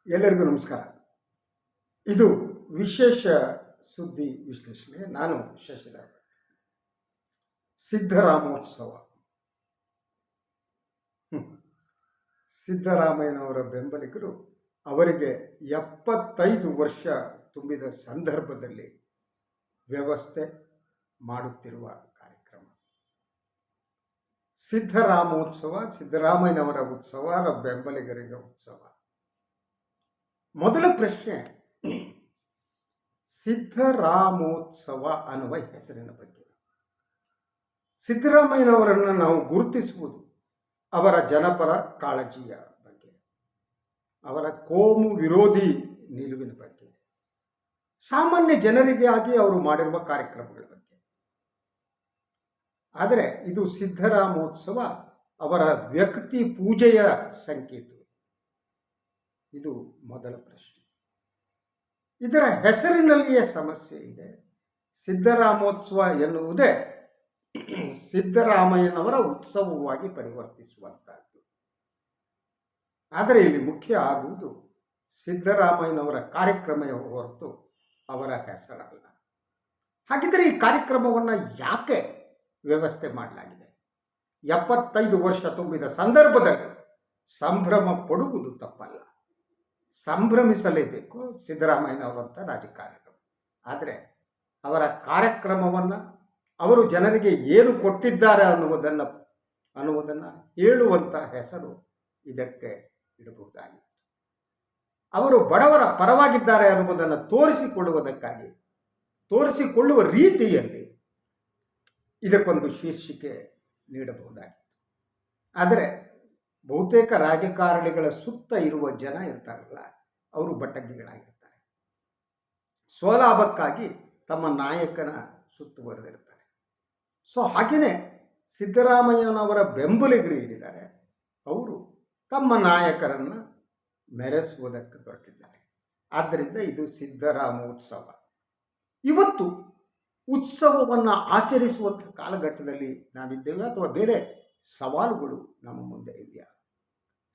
ಎಲ್ಲರಿಗೂ ನಮಸ್ಕಾರ. ಇದು ವಿಶೇಷ ಸುದ್ದಿ ವಿಶ್ಲೇಷಣೆ. ನಾನು ಶಶಿಧರ್. ಸಿದ್ದರಾಮೋತ್ಸವ. ಸಿದ್ದರಾಮಯ್ಯನವರ ಬೆಂಬಲಿಗರು ಅವರಿಗೆ 75 ವರ್ಷ ತುಂಬಿದ ಸಂದರ್ಭದಲ್ಲಿ ವ್ಯವಸ್ಥೆ ಮಾಡುತ್ತಿರುವ ಕಾರ್ಯಕ್ರಮ ಸಿದ್ದರಾಮೋತ್ಸವ. ಸಿದ್ದರಾಮಯ್ಯನವರ ಉತ್ಸವ, ಬೆಂಬಲಿಗರಿಗೆ ಉತ್ಸವ. ಮೊದಲ ಪ್ರಶ್ನೆ, ಸಿದ್ದರಾಮೋತ್ಸವ ಅನ್ನುವ ಹೆಸರಿನ ಬಗ್ಗೆ. ಸಿದ್ದರಾಮಯ್ಯನವರನ್ನು ನಾವು ಗುರುತಿಸುವುದು ಅವರ ಜನಪರ ಕಾಳಜಿಯ ಬಗ್ಗೆ, ಅವರ ಕೋಮು ವಿರೋಧಿ ನಿಲುವಿನ ಬಗ್ಗೆ, ಸಾಮಾನ್ಯ ಜನರಿಗೆ ಆಗಿ ಅವರು ಮಾಡಿರುವ ಕಾರ್ಯಕ್ರಮಗಳ ಬಗ್ಗೆ. ಆದರೆ ಇದು ಸಿದ್ದರಾಮೋತ್ಸವ ಅವರ ವ್ಯಕ್ತಿ ಪೂಜೆಯ ಸಂಕೇತ. ಇದು ಮೊದಲ ಪ್ರಶ್ನೆ. ಇದರ ಹೆಸರಿನಲ್ಲಿಯೇ ಸಮಸ್ಯೆ ಇದೆ. ಸಿದ್ದರಾಮೋತ್ಸವ ಎನ್ನುವುದೇ ಸಿದ್ದರಾಮಯ್ಯನವರ ಉತ್ಸವವಾಗಿ ಪರಿವರ್ತಿಸುವಂತಹದ್ದು. ಆದರೆ ಇಲ್ಲಿ ಮುಖ್ಯ ಆಗುವುದು ಸಿದ್ದರಾಮಯ್ಯನವರ ಕಾರ್ಯಕ್ರಮ ಹೊರತು ಅವರ ಹೆಸರಲ್ಲ. ಹಾಗಿದ್ದರೆ ಈ ಕಾರ್ಯಕ್ರಮವನ್ನು ಯಾಕೆ ವ್ಯವಸ್ಥೆ ಮಾಡಲಾಗಿದೆ? 75 ವರ್ಷ ತುಂಬಿದ ಸಂದರ್ಭದಲ್ಲಿ ಸಂಭ್ರಮ ಪಡುವುದು ತಪ್ಪಲ್ಲ, ಸಂಭ್ರಮಿಸಲೇಬೇಕು ಸಿದ್ದರಾಮಯ್ಯನವರಂಥ ರಾಜಕಾರಣಿಗಳು. ಆದರೆ ಅವರ ಕಾರ್ಯಕ್ರಮವನ್ನು ಅವರು ಜನರಿಗೆ ಏನು ಕೊಟ್ಟಿದ್ದಾರೆ ಅನ್ನುವುದನ್ನು ಹೇಳುವಂಥ ಹೆಸರು ಇದಕ್ಕೆ ಇಡಬಹುದಾಗಿತ್ತು. ಅವರು ಬಡವರ ಪರವಾಗಿದ್ದಾರೆ ಅನ್ನುವುದನ್ನು ತೋರಿಸಿಕೊಳ್ಳುವ ರೀತಿಯಲ್ಲಿ ಇದಕ್ಕೊಂದು ಶೀರ್ಷಿಕೆ ನೀಡಬಹುದಾಗಿತ್ತು. ಆದರೆ ಬಹುತೇಕ ರಾಜಕಾರಣಿಗಳ ಸುತ್ತ ಇರುವ ಜನ ಇರ್ತಾರಲ್ಲ, ಅವರು ಬಟ್ಟಗಿಗಳಾಗಿರ್ತಾರೆ. ಸ್ವಲಾಭಕ್ಕಾಗಿ ತಮ್ಮ ನಾಯಕನ ಸುತ್ತುವರೆದಿರ್ತಾರೆ. ಹಾಗೆಯೇ ಸಿದ್ದರಾಮಯ್ಯನವರ ಬೆಂಬಲಿಗರು ಏನಿದ್ದಾರೆ, ಅವರು ತಮ್ಮ ನಾಯಕರನ್ನು ಮೆರೆಸುವುದಕ್ಕೆ ಹೊರಟಿದ್ದಾರೆ. ಆದ್ದರಿಂದ ಇದು ಸಿದ್ದರಾಮೋತ್ಸವ. ಇವತ್ತು ಉತ್ಸವವನ್ನು ಆಚರಿಸುವಂಥ ಕಾಲಘಟ್ಟದಲ್ಲಿ ನಾವಿದ್ದೇವೆ ಅಥವಾ ಬೇರೆ ಸವಾಲುಗಳು ನಮ್ಮ ಮುಂದೆ ಇದೆಯಾ?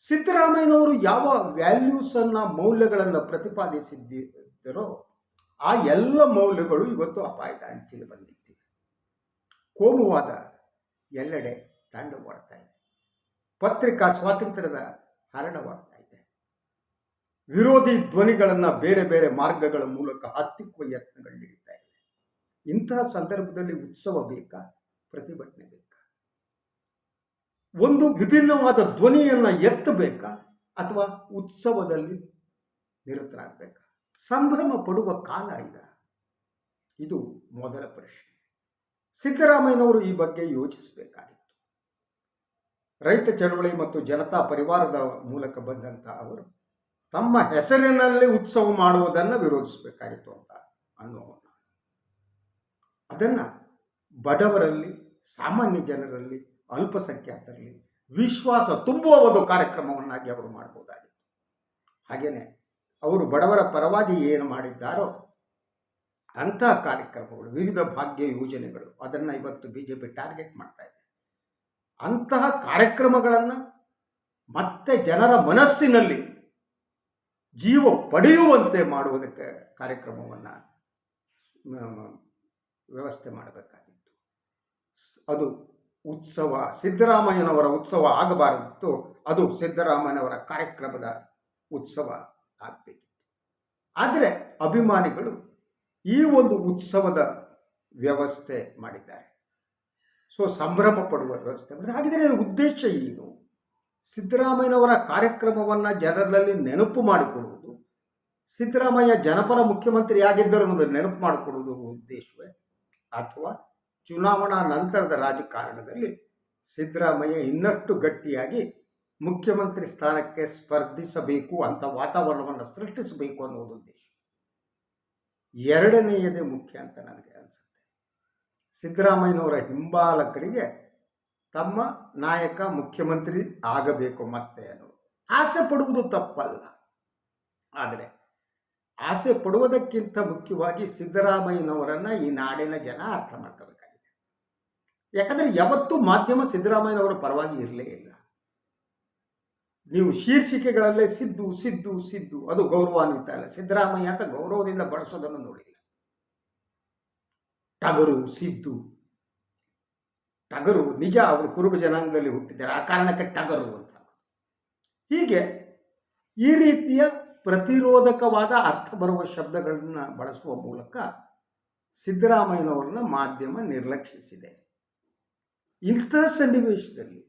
ಸಿದ್ದರಾಮಯ್ಯನವರು ಯಾವ ವ್ಯಾಲ್ಯೂಸನ್ನು, ಮೌಲ್ಯಗಳನ್ನು ಪ್ರತಿಪಾದಿಸಿದ್ದರೋ ಆ ಎಲ್ಲ ಮೌಲ್ಯಗಳು ಇವತ್ತು ಅಪಾಯದ ಅಂಚಿಗೆ ಬಂದಿವೆ. ಕೋಮುವಾದ ಎಲ್ಲೆಡೆ ತಾಂಡವವಾಡ್ತಾ ಇದೆ. ಪತ್ರಿಕಾ ಸ್ವಾತಂತ್ರ್ಯದ ಹರಣವಾಗ್ತಾ ಇದೆ. ವಿರೋಧಿ ಧ್ವನಿಗಳನ್ನು ಬೇರೆ ಬೇರೆ ಮಾರ್ಗಗಳ ಮೂಲಕ ಹತ್ತಿಕ್ಕುವ ಯತ್ನಗಳು ನಡೀತಾ ಇದೆ. ಇಂತಹ ಸಂದರ್ಭದಲ್ಲಿ ಉತ್ಸವ ಬೇಕಾ, ಪ್ರತಿಭಟನೆ ಬೇಕಾ? ಒಂದು ವಿಭಿನ್ನವಾದ ಧ್ವನಿಯನ್ನು ಎತ್ತಬೇಕಾ ಅಥವಾ ಉತ್ಸವದಲ್ಲಿ ನಿರತರಾಗಬೇಕಾ? ಸಂಭ್ರಮ ಪಡುವ ಕಾಲ ಇದು ಮೊದಲ ಪ್ರಶ್ನೆ. ಸಿದ್ದರಾಮಯ್ಯನವರು ಈ ಬಗ್ಗೆ ಯೋಚಿಸಬೇಕಾಗಿತ್ತು. ರೈತ ಚಳವಳಿ ಮತ್ತು ಜನತಾ ಪರಿವಾರದ ಮೂಲಕ ಬಂದಂಥ ಅವರು ತಮ್ಮ ಹೆಸರಿನಲ್ಲಿ ಉತ್ಸವ ಮಾಡುವುದನ್ನು ವಿರೋಧಿಸಬೇಕಾಗಿತ್ತು ಅಂತ ಅನ್ನೋಣ. ಅದನ್ನು ಬಡವರಲ್ಲಿ, ಸಾಮಾನ್ಯ ಜನರಲ್ಲಿ, ಅಲ್ಪಸಂಖ್ಯಾತರಲ್ಲಿ ವಿಶ್ವಾಸ ತುಂಬುವ ಒಂದು ಕಾರ್ಯಕ್ರಮವನ್ನಾಗಿ ಅವರು ಮಾಡಬಹುದಾಗಿತ್ತು. ಹಾಗೆಯೇ ಅವರು ಬಡವರ ಪರವಾಗಿ ಏನು ಮಾಡಿದ್ದಾರೋ ಅಂತಹ ಕಾರ್ಯಕ್ರಮಗಳು, ವಿವಿಧ ಭಾಗ್ಯ ಯೋಜನೆಗಳು, ಅದನ್ನು ಇವತ್ತು BJP ಟಾರ್ಗೆಟ್ ಮಾಡ್ತಾ ಇದೆ. ಅಂತಹ ಕಾರ್ಯಕ್ರಮಗಳನ್ನು ಮತ್ತೆ ಜನರ ಮನಸ್ಸಿನಲ್ಲಿ ಜೀವ ಪಡೆಯುವಂತೆ ಮಾಡುವುದಕ್ಕೆ ಕಾರ್ಯಕ್ರಮವನ್ನು ವ್ಯವಸ್ಥೆ ಮಾಡಬೇಕಾಗಿತ್ತು. ಅದು ಉತ್ಸವ, ಸಿದ್ದರಾಮಯ್ಯನವರ ಉತ್ಸವ ಆಗಬಾರದಿತ್ತು. ಅದು ಸಿದ್ದರಾಮಯ್ಯನವರ ಕಾರ್ಯಕ್ರಮದ ಉತ್ಸವ ಆಗಬೇಕಿತ್ತು. ಆದರೆ ಅಭಿಮಾನಿಗಳು ಈ ಒಂದು ಉತ್ಸವದ ವ್ಯವಸ್ಥೆ ಮಾಡಿದ್ದಾರೆ. ಸಂಭ್ರಮ ಪಡುವ ವ್ಯವಸ್ಥೆ ಮಾಡಿದ್ದಾರೆ. ಹಾಗಿದ್ರೆ ಉದ್ದೇಶ ಏನು? ಸಿದ್ದರಾಮಯ್ಯನವರ ಕಾರ್ಯಕ್ರಮವನ್ನು ಜನರಲ್ಲಿ ನೆನಪು ಮಾಡಿಕೊಡುವುದು, ಸಿದ್ದರಾಮಯ್ಯ ಜನಪರ ಮುಖ್ಯಮಂತ್ರಿ ಆಗಿದ್ದರು ಅನ್ನೋದು ನೆನಪು ಮಾಡಿಕೊಡುವುದು ಉದ್ದೇಶವೇ? ಅಥವಾ ಚುನಾವಣಾ ನಂತರದ ರಾಜಕಾರಣದಲ್ಲಿ ಸಿದ್ದರಾಮಯ್ಯ ಇನ್ನಷ್ಟು ಗಟ್ಟಿಯಾಗಿ ಮುಖ್ಯಮಂತ್ರಿ ಸ್ಥಾನಕ್ಕೆ ಸ್ಪರ್ಧಿಸಬೇಕು ಅಂತ ವಾತಾವರಣವನ್ನು ಸೃಷ್ಟಿಸಬೇಕು ಅನ್ನೋದು ಉದ್ದೇಶ? ಎರಡನೆಯದೇ ಮುಖ್ಯ ಅಂತ ನನಗೆ ಅನಿಸುತ್ತೆ. ಸಿದ್ದರಾಮಯ್ಯನವರ ಹಿಂಬಾಲಕರಿಗೆ ತಮ್ಮ ನಾಯಕ ಮುಖ್ಯಮಂತ್ರಿ ಆಗಬೇಕು ಮತ್ತೆ ಅನ್ನೋದು ಆಸೆ ಪಡುವುದು ತಪ್ಪಲ್ಲ. ಆದರೆ ಆಸೆ ಪಡುವುದಕ್ಕಿಂತ ಮುಖ್ಯವಾಗಿ ಸಿದ್ದರಾಮಯ್ಯನವರನ್ನು ಈ ನಾಡಿನ ಜನ ಅರ್ಥ ಮಾಡ್ಕೋಬೇಕಾಗಿದೆ. ಯಾಕಂದರೆ ಯಾವತ್ತೂ ಮಾಧ್ಯಮ ಸಿದ್ದರಾಮಯ್ಯನವರ ಪರವಾಗಿ ಇರಲೇ ಇಲ್ಲ. ನೀವು ಶೀರ್ಷಿಕೆಗಳಲ್ಲೇ ಸಿದ್ದು ಸಿದ್ದು ಸಿದ್ದು, ಅದು ಗೌರವಾನ್ವಿತ ಅಲ್ಲ. ಸಿದ್ದರಾಮಯ್ಯ ಅಂತ ಗೌರವದಿಂದ ಬಳಸೋದನ್ನು ನೋಡಿಲ್ಲ. ಟಗರು, ಸಿದ್ದು. ಟಗರು ನಿಜ, ಅವರು ಕುರುಬ ಜನಾಂಗದಲ್ಲಿ ಹುಟ್ಟಿದ್ದಾರೆ, ಆ ಕಾರಣಕ್ಕೆ ಟಗರು ಅಂತ. ಹೀಗೆ ಈ ರೀತಿಯ ಪ್ರತಿರೋಧಕವಾದ ಅರ್ಥ ಬರುವ ಶಬ್ದಗಳನ್ನು ಬಳಸುವ ಮೂಲಕ ಸಿದ್ದರಾಮಯ್ಯನವರನ್ನ ಮಾಧ್ಯಮ ನಿರ್ಲಕ್ಷಿಸಿದೆ. ಇಂಥ ಸನ್ನಿವೇಶದಲ್ಲಿ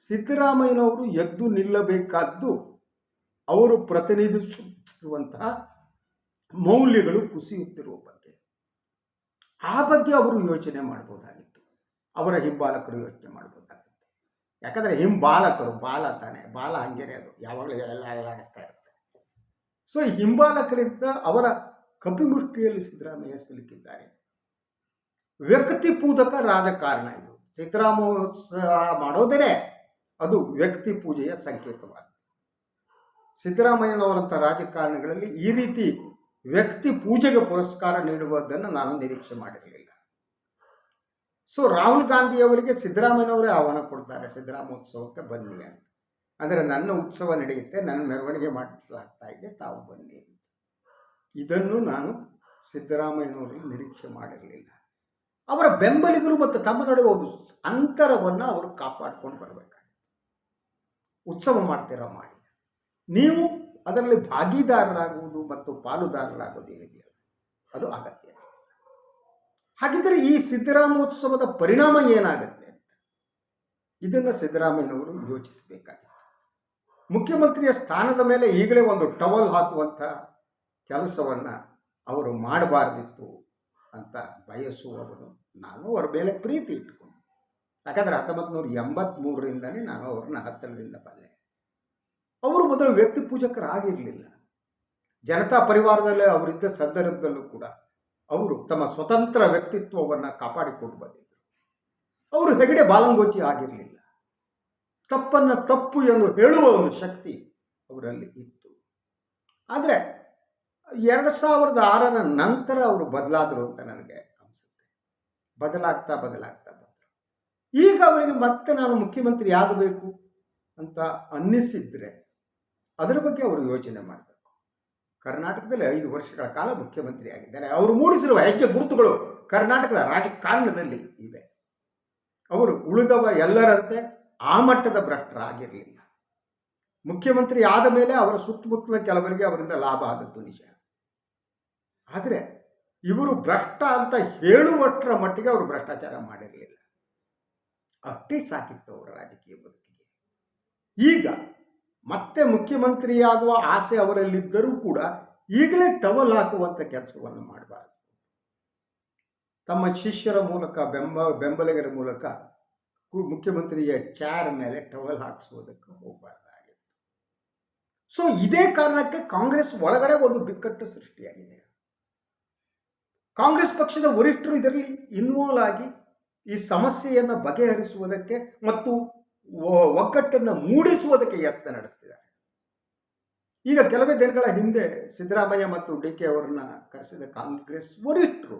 ಸಿದ್ದರಾಮಯ್ಯನವರು ಎದ್ದು ನಿಲ್ಲಬೇಕಾದ್ದು ಅವರು ಪ್ರತಿನಿಧಿಸುತ್ತಿರುವಂತಹ ಮೌಲ್ಯಗಳು ಕುಸಿಯುತ್ತಿರುವ ಬಗ್ಗೆ. ಆ ಬಗ್ಗೆ ಅವರು ಯೋಚನೆ ಮಾಡ್ಬೋದಾಗಿತ್ತು. ಅವರ ಹಿಂಬಾಲಕರು ಯೋಚನೆ ಮಾಡ್ಬೋದಾಗಿತ್ತು. ಯಾಕಂದರೆ ಹಿಂಬಾಲಕರು, ಬಾಲ ತಾನೆ, ಬಾಲ ಹಂಗೇನೆ, ಅದು ಯಾವಾಗಲೂ ಎಲ್ಲ ಅಲ್ಲಾಡಿಸ್ತಾ ಇರುತ್ತೆ. ಸೊ ಈ ಹಿಂಬಾಲಕರಿಂದ ಅವರ ಕಪಿಮುಷ್ಟಿಯಲ್ಲಿ ಸಿದ್ದರಾಮಯ್ಯ ಸಿಲುಕಿದ್ದಾರೆ. ವ್ಯಕ್ತಿಪೂಜಕ ರಾಜಕಾರಣ ಇದು. ಸಿದ್ದರಾಮೋತ್ಸವ ಮಾಡೋದೇ ಅದು ವ್ಯಕ್ತಿ ಪೂಜೆಯ ಸಂಕೇತವಾಗಿದೆ. ಸಿದ್ದರಾಮಯ್ಯನವರಂಥ ರಾಜಕಾರಣಿಗಳಲ್ಲಿ ಈ ರೀತಿ ವ್ಯಕ್ತಿ ಪೂಜೆಗೆ ಪುರಸ್ಕಾರ ನೀಡುವುದನ್ನು ನಾನು ನಿರೀಕ್ಷೆ ಮಾಡಿರಲಿಲ್ಲ. ಸೊ ರಾಹುಲ್ ಗಾಂಧಿಯವರಿಗೆ ಸಿದ್ದರಾಮಯ್ಯನವರೇ ಆಹ್ವಾನ ಕೊಡ್ತಾರೆ, ಸಿದ್ದರಾಮೋತ್ಸವಕ್ಕೆ ಬನ್ನಿ ಅಂತ. ಅಂದರೆ ನನ್ನ ಉತ್ಸವ ನಡೆಯುತ್ತೆ, ನನ್ನ ಮೆರವಣಿಗೆ ಮಾಡಲಾಗ್ತಾ ಇದೆ, ತಾವು ಬನ್ನಿ ಅಂತ. ಇದನ್ನು ನಾನು ಸಿದ್ದರಾಮಯ್ಯನವರಲ್ಲಿ ನಿರೀಕ್ಷೆ ಮಾಡಿರಲಿಲ್ಲ. ಅವರ ಬೆಂಬಲಿಗರು ಮತ್ತು ತಮ್ಮ ನಡುವೆ ಒಂದು ಅಂತರವನ್ನು ಅವರು ಕಾಪಾಡ್ಕೊಂಡು ಬರಬೇಕಾಗಿತ್ತು. ಉತ್ಸವ ಮಾಡ್ತೀರಾ ಮಾಡಿ, ನೀವು ಅದರಲ್ಲಿ ಭಾಗಿದಾರರಾಗುವುದು ಮತ್ತು ಪಾಲುದಾರರಾಗುವುದು ಏನಿದೆಯಲ್ಲ, ಅದು ಅಗತ್ಯ. ಹಾಗಿದ್ದರೆ ಈ ಸಿದ್ದರಾಮೋತ್ಸವದ ಪರಿಣಾಮ ಏನಾಗುತ್ತೆ ಅಂತ ಇದನ್ನು ಸಿದ್ದರಾಮಯ್ಯನವರು ಯೋಚಿಸಬೇಕಾಗಿತ್ತು. ಮುಖ್ಯಮಂತ್ರಿಯ ಸ್ಥಾನದ ಮೇಲೆ ಈಗಲೇ ಒಂದು ಟವಲ್ ಹಾಕುವಂಥ ಕೆಲಸವನ್ನು ಅವರು ಮಾಡಬಾರ್ದಿತ್ತು ಅಂತ ಬಯಸುವವನು ನಾನು. ಅವರ ಮೇಲೆ ಪ್ರೀತಿ ಇಟ್ಟುಕೊಂಡು, ಯಾಕಂದರೆ 1983ರಿಂದನೇ ನಾನು ಅವ್ರನ್ನ ಹತ್ತಿರದಿಂದ ಬಲ್ಲೆ. ಅವರು ಮೊದಲು ವ್ಯಕ್ತಿ ಪೂಜಕರಾಗಿರಲಿಲ್ಲ. ಜನತಾ ಪರಿವಾರದಲ್ಲೇ ಅವರಿದ್ದ ಸಂದರ್ಭದಲ್ಲೂ ಕೂಡ ಅವರು ತಮ್ಮ ಸ್ವತಂತ್ರ ವ್ಯಕ್ತಿತ್ವವನ್ನು ಕಾಪಾಡಿಕೊಂಡು ಬಂದಿದ್ದರು. ಅವರು ಹೆಗಡೆ ಬಾಲಂಗೋಚಿ ಆಗಿರಲಿಲ್ಲ. ತಪ್ಪನ್ನು ತಪ್ಪು ಎಂದು ಹೇಳುವ ಒಂದು ಶಕ್ತಿ ಅವರಲ್ಲಿ ಇತ್ತು. ಆದರೆ 2006ರ ನಂತರ ಅವರು ಬದಲಾದರು ಅಂತ ನನಗೆ ಅನಿಸುತ್ತೆ. ಬದಲಾಗ್ತಾ ಬಂದರು. ಈಗ ಅವರಿಗೆ ಮತ್ತೆ ನಾನು ಮುಖ್ಯಮಂತ್ರಿ ಆಗಬೇಕು ಅಂತ ಅನ್ನಿಸಿದ್ರೆ ಅದರ ಬಗ್ಗೆ ಅವರು ಯೋಚನೆ ಮಾಡಬೇಕು. ಕರ್ನಾಟಕದಲ್ಲಿ 5 ವರ್ಷಗಳ ಕಾಲ ಮುಖ್ಯಮಂತ್ರಿ ಆಗಿದ್ದಾರೆ. ಅವರು ಮೂಡಿಸಿರುವ ಹೆಜ್ಜೆ ಗುರುತುಗಳು ಕರ್ನಾಟಕದ ರಾಜಕಾರಣದಲ್ಲಿ ಇವೆ. ಅವರು ಉಳಿದವ ಎಲ್ಲರಂತೆ ಆ ಮಟ್ಟದ ಭ್ರಷ್ಟರಾಗಿರಲಿಲ್ಲ. ಮುಖ್ಯಮಂತ್ರಿ ಆದ ಮೇಲೆ ಅವರ ಸುತ್ತಮುತ್ತಲ ಕೆಲವರಿಗೆ ಅವರಿಂದ ಲಾಭ ಆದದ್ದು ನಿಜ. ಆದರೆ ಇವರು ಭ್ರಷ್ಟ ಅಂತ ಹೇಳುವಷ್ಟರ ಮಟ್ಟಿಗೆ ಅವರು ಭ್ರಷ್ಟಾಚಾರ ಮಾಡಿರಲಿಲ್ಲ. ಅಷ್ಟೇ ಸಾಕಿತ್ತು ಅವರ ರಾಜಕೀಯ ಬದುಕಿಗೆ. ಈಗ ಮತ್ತೆ ಮುಖ್ಯಮಂತ್ರಿಯಾಗುವ ಆಸೆ ಅವರಲ್ಲಿದ್ದರೂ ಕೂಡ ಈಗಲೇ ಟವಲ್ ಹಾಕುವಂಥ ಕೆಲಸವನ್ನು ಮಾಡಬಾರದು. ತಮ್ಮ ಶಿಷ್ಯರ ಮೂಲಕ, ಬೆಂಬಲಿಗರ ಮೂಲಕ ಮುಖ್ಯಮಂತ್ರಿಯ ಚೇರ್ ಮೇಲೆ ಟವಲ್ ಹಾಕಿಸುವುದಕ್ಕೆ ಹೋಗಬಾರ್ದಾಗಿತ್ತು. ಸೊ ಇದೇ ಕಾರಣಕ್ಕೆ ಕಾಂಗ್ರೆಸ್ ಒಳಗಡೆ ಒಂದು ಬಿಕ್ಕಟ್ಟು ಸೃಷ್ಟಿಯಾಗಿದೆ. ಕಾಂಗ್ರೆಸ್ ಪಕ್ಷದ ವರಿಷ್ಠರು ಇದರಲ್ಲಿ ಇನ್ವಾಲ್ವ್ ಆಗಿ ಈ ಸಮಸ್ಯೆಯನ್ನು ಬಗೆಹರಿಸುವುದಕ್ಕೆ ಮತ್ತು ಒಗ್ಗಟ್ಟನ್ನು ಮೂಡಿಸುವುದಕ್ಕೆ ಯತ್ನ ನಡೆಸ್ತಿದ್ದಾರೆ. ಈಗ ಕೆಲವೇ ದಿನಗಳ ಹಿಂದೆ ಸಿದ್ದರಾಮಯ್ಯ ಮತ್ತು ಡಿ ಕೆ ಅವರನ್ನ ಕರೆಸಿದ ಕಾಂಗ್ರೆಸ್ ವರಿಷ್ಠರು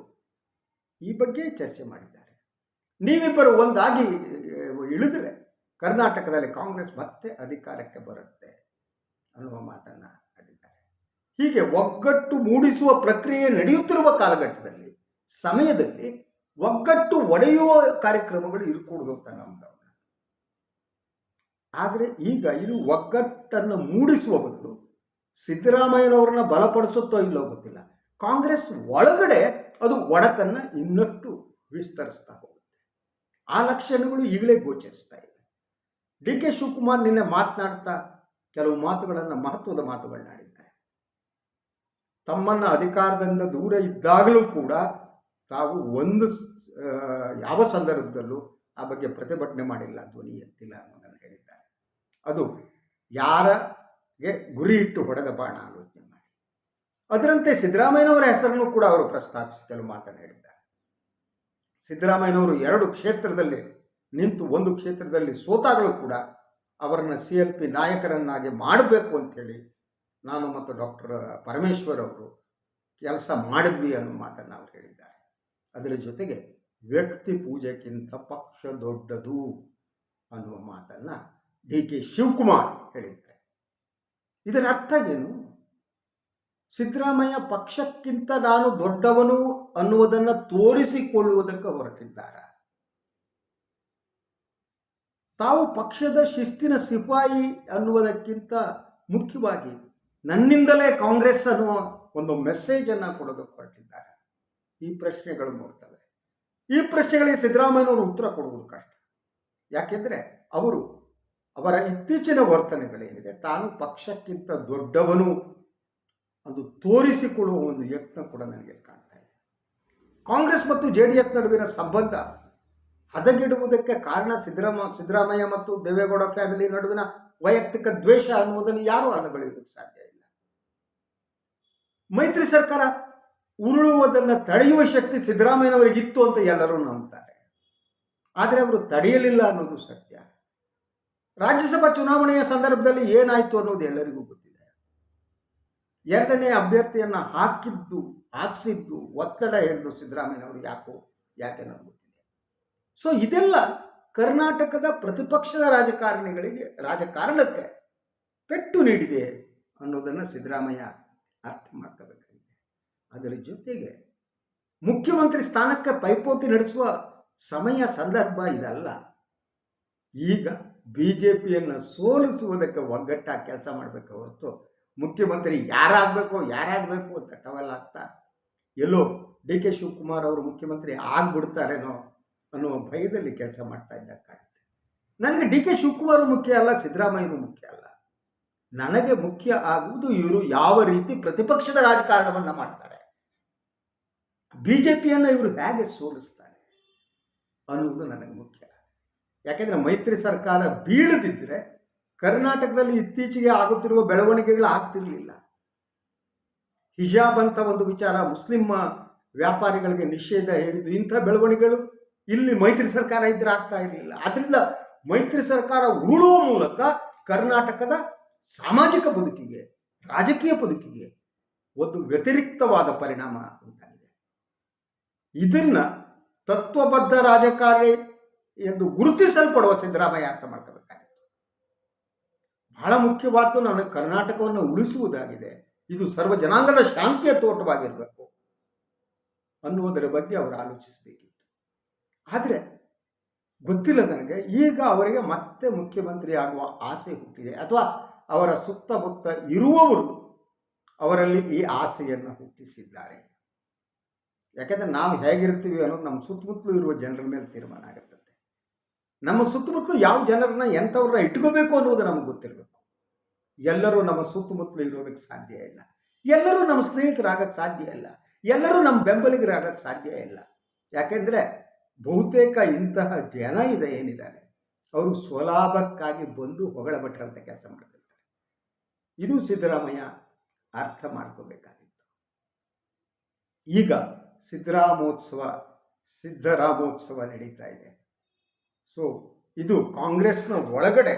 ಈ ಬಗ್ಗೆ ಚರ್ಚೆ ಮಾಡಿದ್ದಾರೆ. ನೀವಿಬ್ಬರು ಒಂದಾಗಿ ಇಳಿದರೆ ಕರ್ನಾಟಕದಲ್ಲಿ ಕಾಂಗ್ರೆಸ್ ಮತ್ತೆ ಅಧಿಕಾರಕ್ಕೆ ಬರುತ್ತೆ ಅನ್ನುವ ಮಾತನ್ನು ಆಡಿದ್ದಾರೆ. ಹೀಗೆ ಒಗ್ಗಟ್ಟು ಮೂಡಿಸುವ ಪ್ರಕ್ರಿಯೆ ನಡೆಯುತ್ತಿರುವ ಕಾಲಘಟ್ಟದಲ್ಲಿ, ಸಮಯದಲ್ಲಿ ಒಗ್ಗಟ್ಟು ಒಡೆಯುವ ಕಾರ್ಯಕ್ರಮಗಳು ಇರಕೂಡದು ಅಂತ ನಮ್ದು. ಆದರೆ ಈಗ ಇದು ಒಗ್ಗಟ್ಟನ್ನು ಮೂಡಿಸುವ ಬದಲು ಸಿದ್ದರಾಮಯ್ಯನವ್ರನ್ನ ಬಲಪಡಿಸುತ್ತೋ ಇಲ್ಲೋ ಗೊತ್ತಿಲ್ಲ, ಕಾಂಗ್ರೆಸ್ ಒಳಗಡೆ ಅದು ಒಡಕನ್ನು ಇನ್ನಷ್ಟು ವಿಸ್ತರಿಸ್ತಾ ಹೋಗುತ್ತೆ. ಆ ಲಕ್ಷಣಗಳು ಈಗಲೇ ಗೋಚರಿಸ್ತಾ ಇವೆ. ಡಿ ಕೆ ಶಿವಕುಮಾರ್ ನಿನ್ನೆ ಮಾತನಾಡ್ತಾ ಕೆಲವು ಮಾತುಗಳನ್ನು, ಮಹತ್ವದ ಮಾತುಗಳನ್ನಾಡಿದ್ದಾರೆ. ತಮ್ಮನ್ನು ಅಧಿಕಾರದಿಂದ ದೂರ ಇದ್ದಾಗಲೂ ಕೂಡ ತಾವು ಯಾವ ಸಂದರ್ಭದಲ್ಲೂ ಆ ಬಗ್ಗೆ ಪ್ರತಿಭಟನೆ ಮಾಡಿಲ್ಲ, ಧ್ವನಿ ಎತ್ತಿಲ್ಲ ಅನ್ನೋದನ್ನು ಹೇಳಿದ್ದಾರೆ. ಅದು ಯಾರಿಗೆ ಗುರಿ ಇಟ್ಟು ಹೊಡೆದ ಬಾಣ ಆಲೋಚನೆ ಮಾಡಿ. ಅದರಂತೆ ಸಿದ್ದರಾಮಯ್ಯನವರ ಹೆಸರನ್ನು ಕೂಡ ಅವರು ಪ್ರಸ್ತಾಪಿಸಿ ಕೆಲವು ಮಾತನ್ನು ಹೇಳಿದ್ದಾರೆ. ಸಿದ್ದರಾಮಯ್ಯನವರು 2 ಕ್ಷೇತ್ರದಲ್ಲಿ ನಿಂತು 1 ಕ್ಷೇತ್ರದಲ್ಲಿ ಸೋತಾಗಲೂ ಕೂಡ ಅವರನ್ನು CLP ನಾಯಕರನ್ನಾಗಿ ಮಾಡಬೇಕು ಅಂಥೇಳಿ ನಾನು ಮತ್ತು ಡಾಕ್ಟರ್ ಪರಮೇಶ್ವರ್ ಅವರು ಕೆಲಸ ಮಾಡಿದ್ವಿ ಅನ್ನೋ ಮಾತನ್ನು ಅವರು ಹೇಳಿದ್ದಾರೆ. ಅದರ ಜೊತೆಗೆ ವ್ಯಕ್ತಿ ಪೂಜೆಗಿಂತ ಪಕ್ಷ ದೊಡ್ಡದು ಅನ್ನುವ ಮಾತನ್ನು ಡಿ.ಕೆ. ಶಿವಕುಮಾರ್ ಹೇಳಿದ್ದಾರೆ. ಇದರ ಅರ್ಥ ಏನು? ಸಿದ್ದರಾಮಯ್ಯ ಪಕ್ಷಕ್ಕಿಂತ ನಾನು ದೊಡ್ಡವನು ಅನ್ನುವುದನ್ನು ತೋರಿಸಿಕೊಳ್ಳುವುದಕ್ಕೆ ಹೊರಟಿದ್ದಾರೆ. ತಾವು ಪಕ್ಷದ ಶಿಸ್ತಿನ ಸಿಪಾಯಿ ಅನ್ನುವುದಕ್ಕಿಂತ ಮುಖ್ಯವಾಗಿ ನನ್ನಿಂದಲೇ ಕಾಂಗ್ರೆಸ್ ಅನ್ನುವ ಒಂದು ಮೆಸೇಜನ್ನು ಕೊಡೋದಕ್ಕೆ ಹೊರಟಿದ್ದಾರೆ. ಈ ಪ್ರಶ್ನೆಗಳು ಮೂಡ್ತವೆ. ಈ ಪ್ರಶ್ನೆಗಳಿಗೆ ಸಿದ್ದರಾಮಯ್ಯನವರು ಉತ್ತರ ಕೊಡುವುದು ಕಷ್ಟ. ಯಾಕೆಂದರೆ ಅವರ ಇತ್ತೀಚಿನ ವರ್ತನೆಗಳೇನಿದೆ, ತಾನು ಪಕ್ಷಕ್ಕಿಂತ ದೊಡ್ಡವನು ಅದು ತೋರಿಸಿಕೊಳ್ಳುವ ಒಂದು ಯತ್ನ ಕೂಡ ನನಗೆ ಕಾಣ್ತಾ ಇದೆ. ಕಾಂಗ್ರೆಸ್ ಮತ್ತು JDS ನಡುವಿನ ಸಂಬಂಧ ಹದಗೆಡುವುದಕ್ಕೆ ಕಾರಣ ಸಿದ್ದರಾಮಯ್ಯ ಮತ್ತು ದೇವೇಗೌಡ ಫ್ಯಾಮಿಲಿ ನಡುವಿನ ವೈಯಕ್ತಿಕ ದ್ವೇಷ ಅನ್ನುವುದನ್ನು ಯಾರೂ ಅಲ್ಲಗಳೆಯುವುದಕ್ಕೆ ಸಾಧ್ಯ ಇಲ್ಲ. ಮೈತ್ರಿ ಸರ್ಕಾರ ಉರುಳುವುದನ್ನು ತಡೆಯುವ ಶಕ್ತಿ ಸಿದ್ದರಾಮಯ್ಯನವರಿಗಿತ್ತು ಅಂತ ಎಲ್ಲರೂ ನಂಬುತ್ತಾರೆ. ಆದರೆ ಅವರು ತಡೆಯಲಿಲ್ಲ ಅನ್ನೋದು ಸತ್ಯ. ರಾಜ್ಯಸಭಾ ಚುನಾವಣೆಯ ಸಂದರ್ಭದಲ್ಲಿ ಏನಾಯಿತು ಅನ್ನೋದು ಎಲ್ಲರಿಗೂ ಗೊತ್ತಿದೆ. ಎರಡನೇ ಅಭ್ಯರ್ಥಿಯನ್ನು ಹಾಕಿಸಿದ್ದು ಒತ್ತಡ ಹೇಳಿದ್ರು ಸಿದ್ದರಾಮಯ್ಯನವರು ಯಾಕೆ ಅನ್ನೋದು ಗೊತ್ತಿದೆ. ಸೊ ಇದೆಲ್ಲ ಕರ್ನಾಟಕದ ಪ್ರತಿಪಕ್ಷದ ರಾಜಕಾರಣಕ್ಕೆ ಪೆಟ್ಟು ನೀಡಿದೆ ಅನ್ನೋದನ್ನು ಸಿದ್ದರಾಮಯ್ಯ ಅರ್ಥ ಮಾಡ್ಕೋಬೇಕಾಗಿದೆ. ಅದರ ಜೊತೆಗೆ ಮುಖ್ಯಮಂತ್ರಿ ಸ್ಥಾನಕ್ಕೆ ಪೈಪೋಟಿ ನಡೆಸುವ ಸಮಯ ಸಂದರ್ಭ ಇದಲ್ಲ. ಈಗ BJPಯನ್ನು ಸೋಲಿಸುವುದಕ್ಕೆ ಒಗ್ಗಟ್ಟಾಗಿ ಕೆಲಸ ಮಾಡಬೇಕು ಹೊರತು ಮುಖ್ಯಮಂತ್ರಿ ಯಾರಾಗಬೇಕು ಅಂತ ಟವೆಲ್ಲ ಆಗ್ತಾ ಎಲ್ಲೋ ಡಿ.ಕೆ. ಶಿವಕುಮಾರ್ ಅವರು ಮುಖ್ಯಮಂತ್ರಿ ಆಗ್ಬಿಡ್ತಾರೇನೋ ಅನ್ನುವ ಭಯದಲ್ಲಿ ಕೆಲಸ ಮಾಡ್ತಾ ಇದ್ದ ಕಾಣುತ್ತೆ. ನನಗೆ ಡಿ.ಕೆ. ಶಿವಕುಮಾರ್ ಮುಖ್ಯ ಅಲ್ಲ, ಸಿದ್ದರಾಮಯ್ಯನೂ ಮುಖ್ಯ ಅಲ್ಲ. ನನಗೆ ಮುಖ್ಯ ಆಗುವುದು ಇವರು ಯಾವ ರೀತಿ ಪ್ರತಿಪಕ್ಷದ ರಾಜಕಾರಣವನ್ನು ಮಾಡ್ತಾರೆ, BJPಯನ್ನು ಇವರು ಹೇಗೆ ಸೋಲಿಸ್ತಾರೆ ಅನ್ನುವುದು ನನಗೆ ಮುಖ್ಯ. ಯಾಕೆಂದರೆ ಮೈತ್ರಿ ಸರ್ಕಾರ ಬೀಳದಿದ್ದರೆ ಕರ್ನಾಟಕದಲ್ಲಿ ಇತ್ತೀಚೆಗೆ ಆಗುತ್ತಿರುವ ಬೆಳವಣಿಗೆಗಳು ಆಗ್ತಿರಲಿಲ್ಲ. ಹಿಜಾಬ್ ಅಂತ ಒಂದು ವಿಚಾರ, ಮುಸ್ಲಿಂ ವ್ಯಾಪಾರಿಗಳಿಗೆ ನಿಷೇಧ ಹೇರಿದ್ದು, ಇಂಥ ಬೆಳವಣಿಗೆಗಳು ಇಲ್ಲಿ ಮೈತ್ರಿ ಸರ್ಕಾರ ಇದ್ರೆ ಆಗ್ತಾ ಇರಲಿಲ್ಲ. ಆದ್ದರಿಂದ ಮೈತ್ರಿ ಸರ್ಕಾರ ಉರುಳುವ ಮೂಲಕ ಕರ್ನಾಟಕದ ಸಾಮಾಜಿಕ ಬದುಕಿಗೆ, ರಾಜಕೀಯ ಬದುಕಿಗೆ ಒಂದು ವ್ಯತಿರಿಕ್ತವಾದ ಪರಿಣಾಮ ಉಂಟಾಗಿದೆ. ಇದನ್ನ ತತ್ವಬದ್ಧ ರಾಜಕಾರಣಿ ಎಂದು ಗುರುತಿಸಲ್ಪಡುವ ಸಿದ್ದರಾಮಯ್ಯ ಅರ್ಥ ಮಾಡ್ಕೋಬೇಕಾಗಿತ್ತು. ಬಹಳ ಮುಖ್ಯವಾದ್ದು ನಾನು ಕರ್ನಾಟಕವನ್ನು ಉಳಿಸುವುದಾಗಿದೆ, ಇದು ಸರ್ವ ಜನಾಂಗದ ಶಾಂತಿಯ ತೋಟವಾಗಿರಬೇಕು ಅನ್ನುವುದರ ಬಗ್ಗೆ ಅವರು ಆಲೋಚಿಸಬೇಕಿತ್ತು. ಆದರೆ ಗೊತ್ತಿಲ್ಲ ನನಗೆ, ಈಗ ಅವರಿಗೆ ಮತ್ತೆ ಮುಖ್ಯಮಂತ್ರಿ ಆಗುವ ಆಸೆ ಹುಟ್ಟಿದೆ, ಅಥವಾ ಅವರ ಸುತ್ತಮುತ್ತ ಇರುವವರು ಅವರಲ್ಲಿ ಈ ಆಸೆಯನ್ನು ಹುಟ್ಟಿಸಿದ್ದಾರೆ. ಯಾಕೆಂದರೆ ನಾವು ಹೇಗಿರ್ತೀವಿ ಅನ್ನೋದು ನಮ್ಮ ಸುತ್ತಮುತ್ತಲು ಇರುವ ಜನರ ಮೇಲೆ ತೀರ್ಮಾನ ಆಗುತ್ತದೆ. ನಮ್ಮ ಸುತ್ತಮುತ್ತಲು ಯಾವ ಜನರನ್ನ ಎಂಥವ್ರನ್ನ ಇಟ್ಕೋಬೇಕು ಅನ್ನೋದು ನಮಗೆ ಗೊತ್ತಿರಬೇಕು. ಎಲ್ಲರೂ ನಮ್ಮ ಸುತ್ತಮುತ್ತಲು ಇರೋದಕ್ಕೆ ಸಾಧ್ಯ ಇಲ್ಲ, ಎಲ್ಲರೂ ನಮ್ಮ ಸ್ನೇಹಿತರಾಗಕ್ಕೆ ಸಾಧ್ಯ ಇಲ್ಲ, ಎಲ್ಲರೂ ನಮ್ಮ ಬೆಂಬಲಿಗರಾಗಕ್ಕೆ ಸಾಧ್ಯ ಇಲ್ಲ. ಯಾಕೆಂದರೆ ಬಹುತೇಕ ಇಂತಹ ಜನ ಏನಿದ್ದಾರೆ ಅವರು ಸ್ವಲಾಭಕ್ಕಾಗಿ ಬಂದು ಹೊಗಳ ಭಟ್ರಂತ ಕೆಲಸ ಮಾಡ್ತಿರ್ತಾರೆ. ಇದು ಸಿದ್ದರಾಮಯ್ಯ ಅರ್ಥ ಮಾಡ್ಕೋಬೇಕಾಗಿತ್ತು. ಈಗ ಸಿದ್ದರಾಮೋತ್ಸವ ನಡೀತಾ ಇದೆ. ಸೊ ಇದು ಕಾಂಗ್ರೆಸ್ನ ಒಳಗಡೆ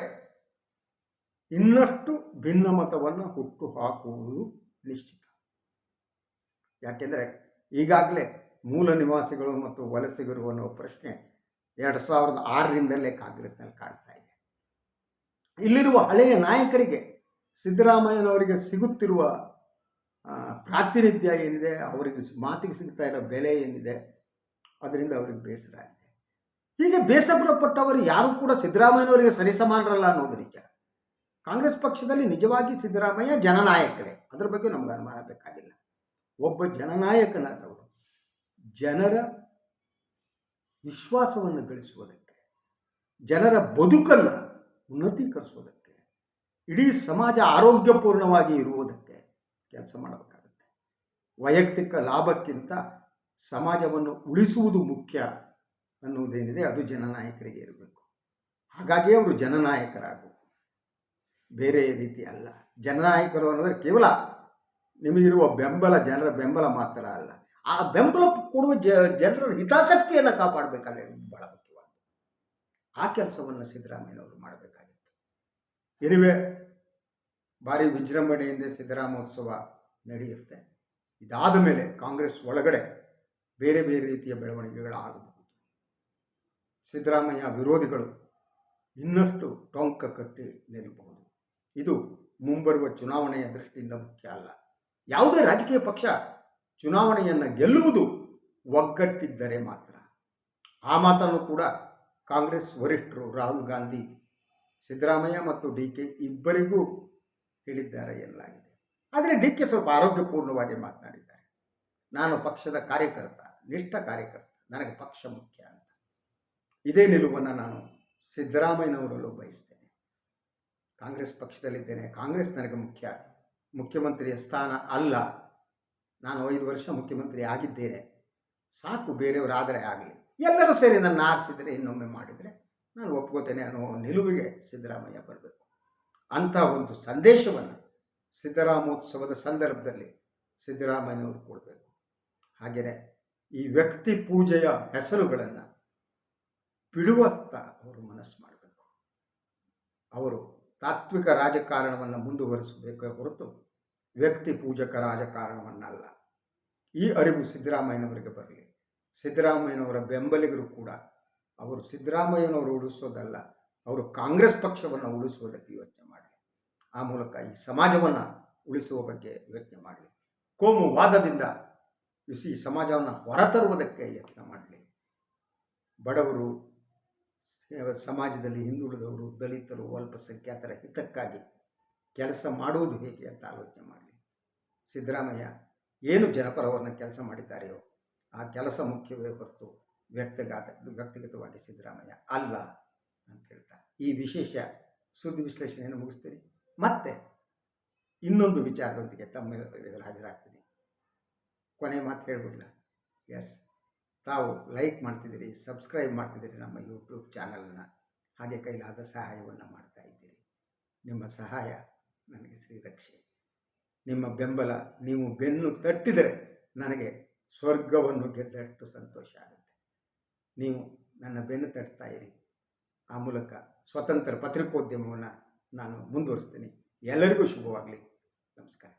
ಇನ್ನಷ್ಟು ಭಿನ್ನಮತವನ್ನು ಹುಟ್ಟು ಹಾಕುವುದು ನಿಶ್ಚಿತ. ಯಾಕೆಂದರೆ ಈಗಾಗಲೇ ಮೂಲ ನಿವಾಸಿಗಳು ಮತ್ತು ವಲಸಿಗರು ಅನ್ನೋ ಪ್ರಶ್ನೆ 2006ರಿಂದಲೇ ಕಾಂಗ್ರೆಸ್ನಲ್ಲಿ ಕಾಡ್ತಾ ಇದೆ. ಇಲ್ಲಿರುವ ಹಳೆಯ ನಾಯಕರಿಗೆ ಸಿದ್ದರಾಮಯ್ಯನವರಿಗೆ ಸಿಗುತ್ತಿರುವ ಪ್ರಾತಿನಿಧ್ಯ ಏನಿದೆ, ಅವರಿಗೆ ಮಾತಿಗೆ ಸಿಗ್ತಾ ಇರೋ ಬೆಲೆ ಏನಿದೆ, ಅದರಿಂದ ಅವರಿಗೆ ಬೇಸರ ಆಗಿದೆ. ಹೀಗೆ ಬೇಸರಪಟ್ಟವರು ಯಾರು ಕೂಡ ಸಿದ್ದರಾಮಯ್ಯನವರಿಗೆ ಸರಿಸಮಾನರಲ್ಲ ಅನ್ನೋದು ನಿಜ. ಕಾಂಗ್ರೆಸ್ ಪಕ್ಷದಲ್ಲಿ ನಿಜವಾಗಿ ಸಿದ್ದರಾಮಯ್ಯ ಜನನಾಯಕರೇ, ಅದರ ಬಗ್ಗೆ ನಮ್ಗೆ ಅನುಮಾನ ಬೇಕಾಗಿಲ್ಲ. ಒಬ್ಬ ಜನನಾಯಕನಾದವರು ಜನರ ವಿಶ್ವಾಸವನ್ನು ಗಳಿಸುವುದಕ್ಕೆ, ಜನರ ಬದುಕನ್ನು ಉನ್ನತೀಕರಿಸುವುದಕ್ಕೆ, ಇಡೀ ಸಮಾಜ ಆರೋಗ್ಯಪೂರ್ಣವಾಗಿ ಇರುವುದಕ್ಕೆ ಕೆಲಸ ಮಾಡಬೇಕಾಗುತ್ತೆ. ವೈಯಕ್ತಿಕ ಲಾಭಕ್ಕಿಂತ ಸಮಾಜವನ್ನು ಉಳಿಸುವುದು ಮುಖ್ಯ ಅನ್ನುವುದೇನಿದೆ ಅದು ಜನನಾಯಕರಿಗೆ ಇರಬೇಕು. ಹಾಗಾಗಿ ಅವರು ಜನನಾಯಕರಾಗಬೇಕು, ಬೇರೆ ರೀತಿ ಅಲ್ಲ. ಜನನಾಯಕರು ಅನ್ನೋದ್ರೆ ಕೇವಲ ನಿಮಗಿರುವ ಜನರ ಬೆಂಬಲ ಮಾತ್ರ ಅಲ್ಲ, ಆ ಬೆಂಬಲ ಕೊಡುವ ಜನರ ಹಿತಾಸಕ್ತಿಯನ್ನು ಕಾಪಾಡಬೇಕಾದ್ರೆ ಬಹಳ ಮುಖ್ಯವಾದ ಆ ಕೆಲಸವನ್ನು ಸಿದ್ದರಾಮಯ್ಯನವರು ಮಾಡಬೇಕಾಗಿತ್ತು. ಎನಿವೆ, ಭಾರಿ ವಿಜೃಂಭಣೆಯಿಂದ ಸಿದ್ದರಾಮೋತ್ಸವ ನಡೆಯುತ್ತೆ. ಇದಾದ ಮೇಲೆ ಕಾಂಗ್ರೆಸ್ ಒಳಗಡೆ ಬೇರೆ ಬೇರೆ ರೀತಿಯ ಬೆಳವಣಿಗೆಗಳು ಆಗಬಹುದು. ಸಿದ್ದರಾಮಯ್ಯ ವಿರೋಧಿಗಳು ಇನ್ನಷ್ಟು ಟೊಂಕ ಕಟ್ಟಿ ನಿಲ್ಲಬಹುದು. ಇದು ಮುಂಬರುವ ಚುನಾವಣೆಯ ದೃಷ್ಟಿಯಿಂದ ಮುಖ್ಯ ಅಲ್ಲ. ಯಾವುದೇ ರಾಜಕೀಯ ಪಕ್ಷ ಚುನಾವಣೆಯನ್ನು ಗೆಲ್ಲುವುದು ಒಗ್ಗಟ್ಟಿದ್ದರೆ ಮಾತ್ರ. ಆ ಮಾತನ್ನು ಕೂಡ ಕಾಂಗ್ರೆಸ್ ವರಿಷ್ಠರು ರಾಹುಲ್ ಗಾಂಧಿ, ಸಿದ್ದರಾಮಯ್ಯ ಮತ್ತು ಡಿ ಕೆ ಇಬ್ಬರಿಗೂ ಹೇಳಿದ್ದಾರೆ ಎನ್ನಲಾಗಿದೆ. ಆದರೆ ಡಿ ಕೆ ಸ್ವಲ್ಪ ಆರೋಗ್ಯಪೂರ್ಣವಾಗಿ ಮಾತನಾಡಿದ್ದಾರೆ. ನಾನು ಪಕ್ಷದ ಕಾರ್ಯಕರ್ತ, ನಿಷ್ಠ ಕಾರ್ಯಕರ್ತ, ನನಗೆ ಪಕ್ಷ ಮುಖ್ಯ ಅಂತ. ಇದೇ ನಿಲುವನ್ನು ನಾನು ಸಿದ್ದರಾಮಯ್ಯನವರಲ್ಲೂ ಬಯಸ್ತೇನೆ. ಕಾಂಗ್ರೆಸ್ ಪಕ್ಷದಲ್ಲಿದ್ದೇನೆ, ಕಾಂಗ್ರೆಸ್ ನನಗೆ ಮುಖ್ಯ, ಮುಖ್ಯಮಂತ್ರಿಯ ಸ್ಥಾನ ಅಲ್ಲ. ನಾನು 5 ವರ್ಷ ಮುಖ್ಯಮಂತ್ರಿ ಆಗಿದ್ದೇನೆ, ಸಾಕು, ಬೇರೆಯವರಾದರೆ ಆಗಲಿ, ಎಲ್ಲರೂ ಸೇರಿ ನನ್ನ ಆರಿಸಿದರೆ ಇನ್ನೊಮ್ಮೆ ಮಾಡಿದರೆ ನಾನು ಒಪ್ಕೋತೇನೆ ಅನ್ನೋ ನಿಲುವಿಗೆ ಸಿದ್ದರಾಮಯ್ಯ ಬರಬೇಕು. ಅಂಥ ಒಂದು ಸಂದೇಶವನ್ನು ಸಿದ್ದರಾಮೋತ್ಸವದ ಸಂದರ್ಭದಲ್ಲಿ ಸಿದ್ದರಾಮಯ್ಯನವರು ಕೊಡಬೇಕು. ಹಾಗೆಯೇ ಈ ವ್ಯಕ್ತಿ ಪೂಜೆಯ ಹೆಸರುಗಳನ್ನು ಬಿಡುವತ್ತ ಅವರು ಮನಸ್ಸು ಮಾಡಬೇಕು. ಅವರು ತಾತ್ವಿಕ ರಾಜಕಾರಣವನ್ನು ಮುಂದುವರಿಸಬೇಕೇ ಹೊರತು ವ್ಯಕ್ತಿ ಪೂಜಕ ರಾಜಕಾರಣವನ್ನಲ್ಲ. ಈ ಅರಿವು ಸಿದ್ದರಾಮಯ್ಯನವರಿಗೆ ಬರಲಿ. ಸಿದ್ದರಾಮಯ್ಯನವರ ಬೆಂಬಲಿಗರು ಕೂಡ ಅವರು ಸಿದ್ದರಾಮಯ್ಯನವರು ಉಳಿಸೋದಲ್ಲ, ಅವರು ಕಾಂಗ್ರೆಸ್ ಪಕ್ಷವನ್ನು ಉಳಿಸುವುದಕ್ಕೆ ಯೋಚನೆ ಮಾಡಲಿ. ಆ ಮೂಲಕ ಈ ಸಮಾಜವನ್ನು ಉಳಿಸುವ ಬಗ್ಗೆ ಯೋಚನೆ ಮಾಡಲಿ. ಕೋಮುವಾದದಿಂದ ಈ ಸಮಾಜವನ್ನು ಹೊರತರುವುದಕ್ಕೆ ಯತ್ನ ಮಾಡಲಿ. ಬಡವರು, ಸಮಾಜದಲ್ಲಿ ಹಿಂದುಳಿದವರು, ದಲಿತರು, ಅಲ್ಪಸಂಖ್ಯಾತರ ಹಿತಕ್ಕಾಗಿ ಕೆಲಸ ಮಾಡುವುದು ಹೇಗೆ ಅಂತ ಆಲೋಚನೆ ಮಾಡಲಿ. ಸಿದ್ದರಾಮಯ್ಯ ಏನು ಜನಪರವನ್ನು ಕೆಲಸ ಮಾಡಿದ್ದಾರೆಯೋ ಆ ಕೆಲಸ ಮುಖ್ಯವೇ ಹೊರತು ವ್ಯಕ್ತಿಗತವಾಗಿ ಸಿದ್ದರಾಮಯ್ಯ ಅಲ್ಲ ಅಂತ ಹೇಳ್ತಾ ಈ ವಿಶೇಷ ಸುದ್ದಿ ವಿಶ್ಲೇಷಣೆಯನ್ನು ಮುಗಿಸ್ತೀನಿ. ಮತ್ತೆ ಇನ್ನೊಂದು ವಿಚಾರದೊಂದಿಗೆ ತಮ್ಮ ಹಾಜರಾಗ್ತೀನಿ. ಕೊನೆ ಮಾತು ಹೇಳ್ಬಿಡಲ್ಲ. ಎಸ್, ತಾವು ಲೈಕ್ ಮಾಡ್ತಿದ್ದೀರಿ, ಸಬ್ಸ್ಕ್ರೈಬ್ ಮಾಡ್ತಿದ್ದೀರಿ ನಮ್ಮ ಯೂಟ್ಯೂಬ್ ಚಾನಲನ್ನು, ಹಾಗೆ ಕೈಲಾದ ಸಹಾಯವನ್ನು ಮಾಡ್ತಾ ಇದ್ದೀರಿ. ನಿಮ್ಮ ಸಹಾಯ ನನಗೆ ಶ್ರೀರಕ್ಷೆ. ನಿಮ್ಮ ಬೆಂಬಲ, ನೀವು ಬೆನ್ನು ತಟ್ಟಿದರೆ ನನಗೆ ಸ್ವರ್ಗವನ್ನು ಗೆದ್ದಷ್ಟು ಸಂತೋಷ ಆಗುತ್ತೆ. ನೀವು ನನ್ನ ಬೆನ್ನು ತಟ್ತಾ ಇರಿ. ಆ ಮೂಲಕ ಸ್ವತಂತ್ರ ಪತ್ರಿಕೋದ್ಯಮವನ್ನು ನಾನು ಮುಂದುವರಿಸ್ತೀನಿ. ಎಲ್ಲರಿಗೂ ಶುಭವಾಗಲಿ. ನಮಸ್ಕಾರ.